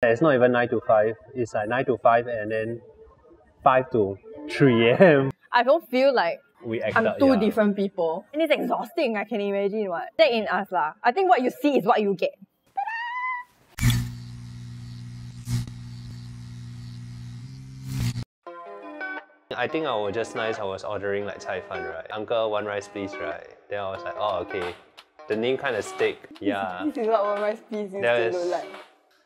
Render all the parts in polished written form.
It's not even 9 to 5. It's like 9 to 5 and then 5 to 3 a.m. I don't feel like I'm two yeah. different people. And it's exhausting, I can imagine what. That in us lah. I think what you see is what you get. I think I was just nice. I was ordering like cai fan, right? Uncle, one rice please, right? Then I was like, oh, okay. The name kind of stick, yeah. This is what one rice please used to look like.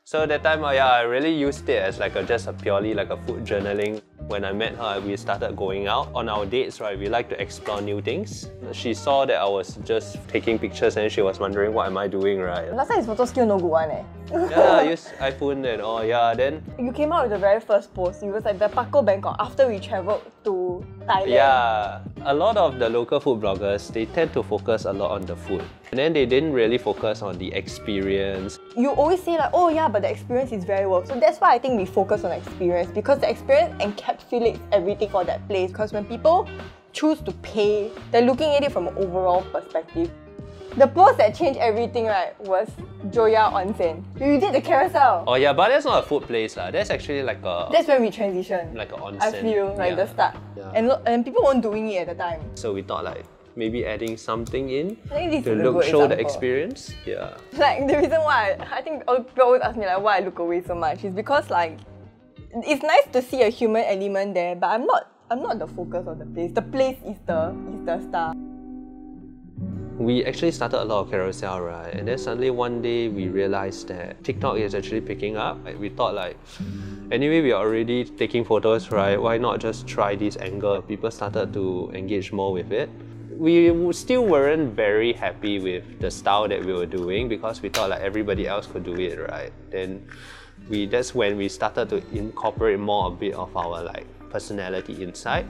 So that time, yeah, I really used it as like just a purely like a food journaling. When I met her, we started going out. On our dates, right, we like to explore new things. She saw that I was just taking pictures and she was wondering what am I doing, right? Last time his photo skill no good one eh. Yeah, I use iPhone and all, yeah, then... You came out with the very first post. It was like the Paco Bangkok after we travelled to Thailand. Yeah, a lot of the local food bloggers, they tend to focus a lot on the food. And then they didn't really focus on the experience. You always say like, oh yeah, but the experience is very well. So that's why I think we focus on experience, because the experience encapsulates everything for that place. Because when people choose to pay, they're looking at it from an overall perspective. The post that changed everything, right, was Joya Onsen. We did the carousel. Oh yeah, but that's not a food place lah. That's actually like a... That's when we transitioned. Like an onsen. I feel like the start. Yeah. And people weren't doing it at the time. So we thought like, maybe adding something in to look, show the experience. Yeah. Like the reason why I think people always ask me like why I look away so much is because like it's nice to see a human element there, but I'm not the focus of the place. The place is the star. We actually started a lot of carousel, right? And then suddenly one day we realized that TikTok is actually picking up. Like, we thought like, anyway we are already taking photos, right? Why not just try this angle? People started to engage more with it. We still weren't very happy with the style that we were doing because we thought like everybody else could do it, right? Then that's when we started to incorporate more a bit of our like personality inside.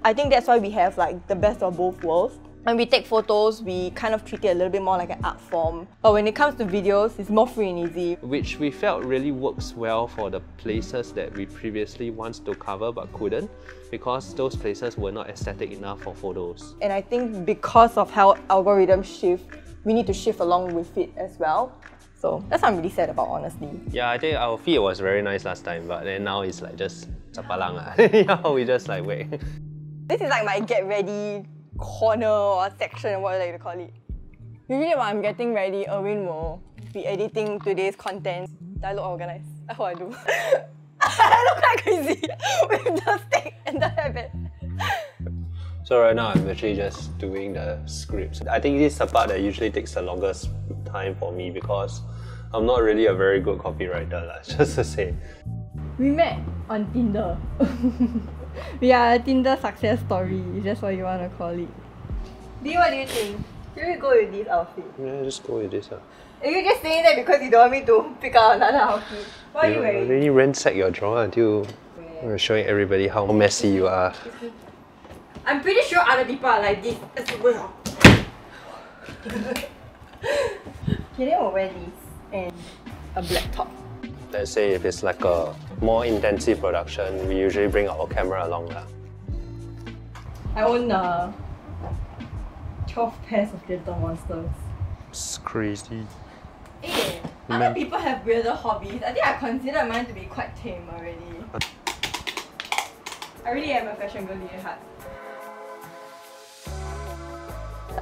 I think that's why we have like the best of both worlds. When we take photos, we kind of treat it a little bit more like an art form. But when it comes to videos, it's more free and easy. Which we felt really works well for the places that we previously wanted to cover but couldn't, because those places were not aesthetic enough for photos. And I think because of how algorithms shift, we need to shift along with it as well. So that's what I'm really sad about, honestly. Yeah, I think our feed was very nice last time, but then now it's like just chapalang. Yeah, we just like wait. This is like my get ready corner or section, what I like to call it. Usually when I'm getting ready, Erwin will be editing today's content. Do I look organized? I hope I do. I look like crazy with the stick and the habit. So right now I'm actually just doing the scripts. I think this is the part that usually takes the longest time for me because I'm not really a very good copywriter, just to say. We met on Tinder. We are a Tinder success story, if that's what you want to call it. B, what do you think? Should we go with this outfit? Yeah, just go with this. Are you just saying that because you don't want me to pick out another outfit? What are you wearing? Really ransack your drawer until you're showing everybody how messy you are. I'm pretty sure other people are like this. Okay, then we'll wear this and a black top. Let's say if it's like a more intensive production, we usually bring our camera along. I own 12 pairs of Gentle Monsters. It's crazy. Hey, other people have weirder hobbies. I think I consider mine to be quite tame already. I really am a fashion girl at heart.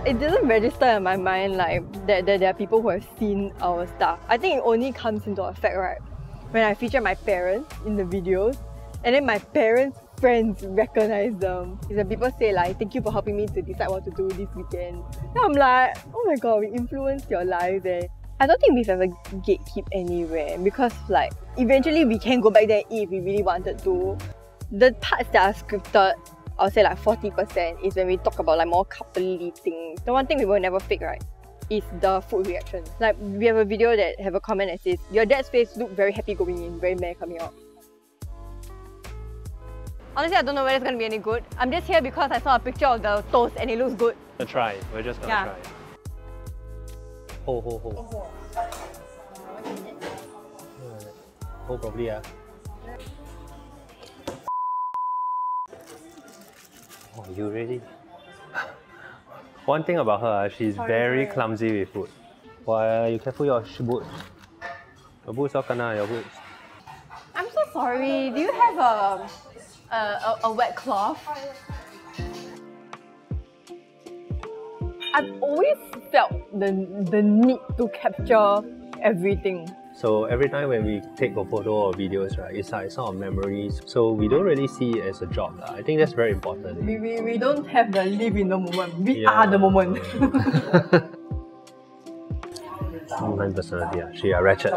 It doesn't register in my mind like that there are people who have seen our stuff. I think it only comes into effect, right, when I feature my parents in the videos and then my parents' friends recognize them. Is when people say like, thank you for helping me to decide what to do this weekend. Then I'm like, oh my god, we influenced your life there. I don't think we've ever gatekeep anywhere because like, eventually we can go back there if we really wanted to. The parts that are scripted, I'll say like 40% is when we talk about like more coupley things. The one thing we will never fake, right, is the food reactions. Like we have a video that have a comment that says, your dad's face looked very happy going in, very meh coming out. Honestly, I don't know whether it's going to be any good. I'm just here because I saw a picture of the toast and it looks good. We'll try. We're just gonna try. Hold. Hold properly, yeah. Oh, you ready? One thing about her, she's very clumsy with food. Why, you careful your boot. Your boots all kena, your boots. I'm so sorry. Do you have a wet cloth? I've always felt the need to capture everything. So every time when we take a photo or videos, right, it's like sort of memories. So we don't really see it as a job. I think that's very important. We don't have the live in the moment. We are the moment. Sometimes personality, she are ratchet.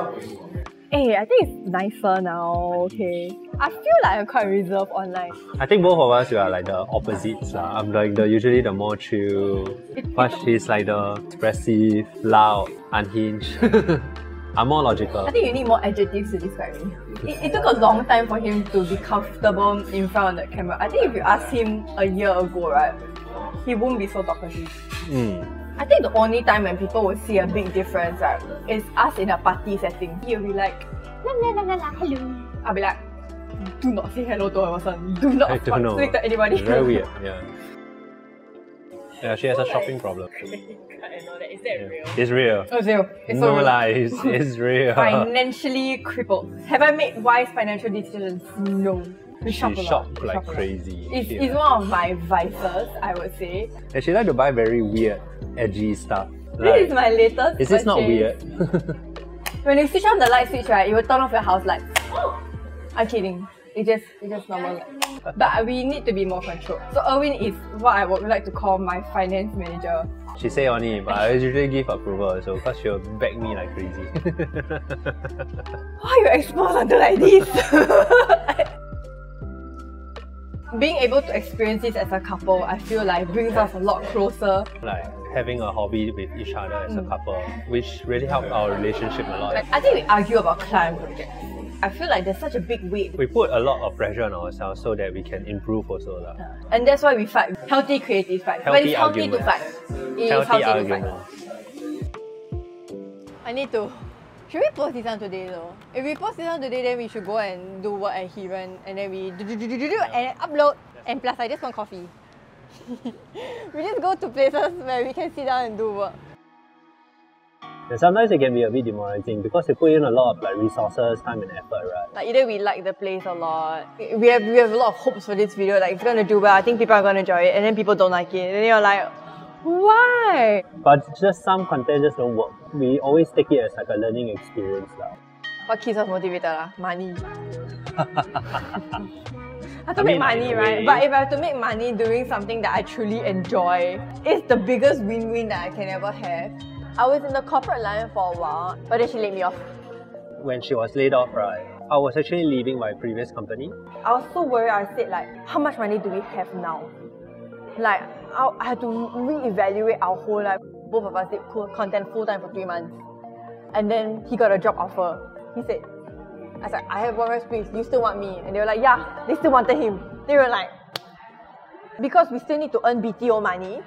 Hey, I think it's nicer now, okay? I feel like I'm quite reserved online. I think both of us are like the opposites. I'm like usually the more chill, but she's like the expressive, loud, unhinged. I'm more logical. I think you need more adjectives to describe me. It took a long time for him to be comfortable in front of the camera. I think if you ask him a year ago, right, he won't be so talkative. I think the only time when people will see a big difference, right, is us in a party setting. He'll be like, la la la la la, hello. I'll be like, do not say hello to a person. Do not speak to anybody. Very weird, yeah. Yeah, she has a shopping problem. I know that. Is that real? It's real. Oh, it's real. It's no so real. lies, it's real. Financially crippled. Have I made wise financial decisions? No. We shop a lot. Shop like crazy. It's one of my vices, I would say. And she like to buy very weird, edgy stuff. This is my latest Is this not weird? When you switch on the light switch, right, it will turn off your house lights. I'm kidding. It's just normal. But we need to be more controlled. So Erwin is what I would like to call my finance manager. She say only, but I usually give approval also because she'll beg me like crazy. Why are you exposed until like this? Being able to experience this as a couple, I feel like brings us a lot closer. Like having a hobby with each other as a couple, which really helped our relationship a lot. Like, I think we argue about client projects. I feel like there's such a big weight. We put a lot of pressure on ourselves so that we can improve also. And that's why we fight. Healthy creative fight. When it's healthy to fight. It's healthy to fight. I need to... Should we post this one today though? If we post this one today, then we should go and do work at Heron and then we do and upload. And plus I just want coffee. We just go to places where we can sit down and do work. And sometimes it can be a bit demoralizing because you put in a lot of like resources, time and effort, right? Like either we like the place a lot, we have a lot of hopes for this video, like it's gonna do well, I think people are gonna enjoy it, and then people don't like it, and then you're like, why? But just some content just don't work. We always take it as like a learning experience. What keeps us motivated? Money. I have to make money, right? But if I have to make money doing something that I truly enjoy, it's the biggest win-win that I can ever have. I was in the corporate line for a while, but then she laid me off. When she was laid off, right, I was actually leaving my previous company. I was so worried. I said like, how much money do we have now? Like, I had to re-evaluate our whole life. Both of us did content full-time for 3 months. And then he got a job offer. He said, I was like, I have OneRiceplease, you still want me? And they were like, yeah, they still wanted him. They were like, because we still need to earn BTO money,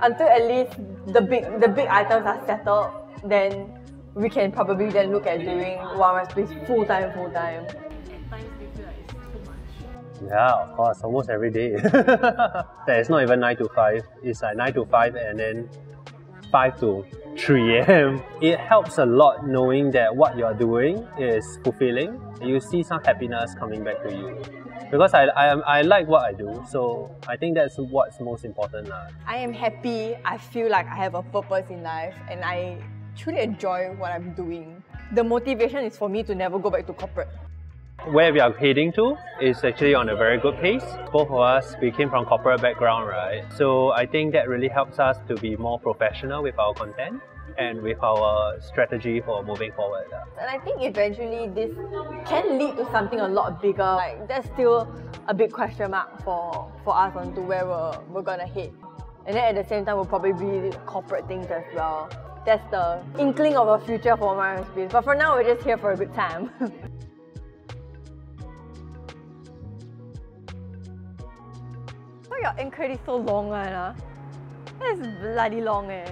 until at least the big items are settled, then we can probably then look at doing OneRiceplease full-time. At times do you feel like it's too much? Yeah, of course, almost every day. That it's not even 9 to 5, it's like 9 to 5 and then 5 to 3 a.m. It helps a lot knowing that what you're doing is fulfilling. You see some happiness coming back to you. Because I like what I do, so I think that's what's most important. I am happy, I feel like I have a purpose in life and I truly enjoy what I'm doing. The motivation is for me to never go back to corporate. Where we are heading to is actually on a very good pace. Both of us, we came from corporate background, right? So I think that really helps us to be more professional with our content and with our strategy for moving forward. And I think eventually this can lead to something a lot bigger. Like that's still a big question mark for us on to where we're gonna head. And then at the same time we'll probably be corporate things as well. That's the inkling of a future for OneRiceplease. But for now we're just here for a good time. Why your enquiry is so long, Anna? That's bloody long, eh?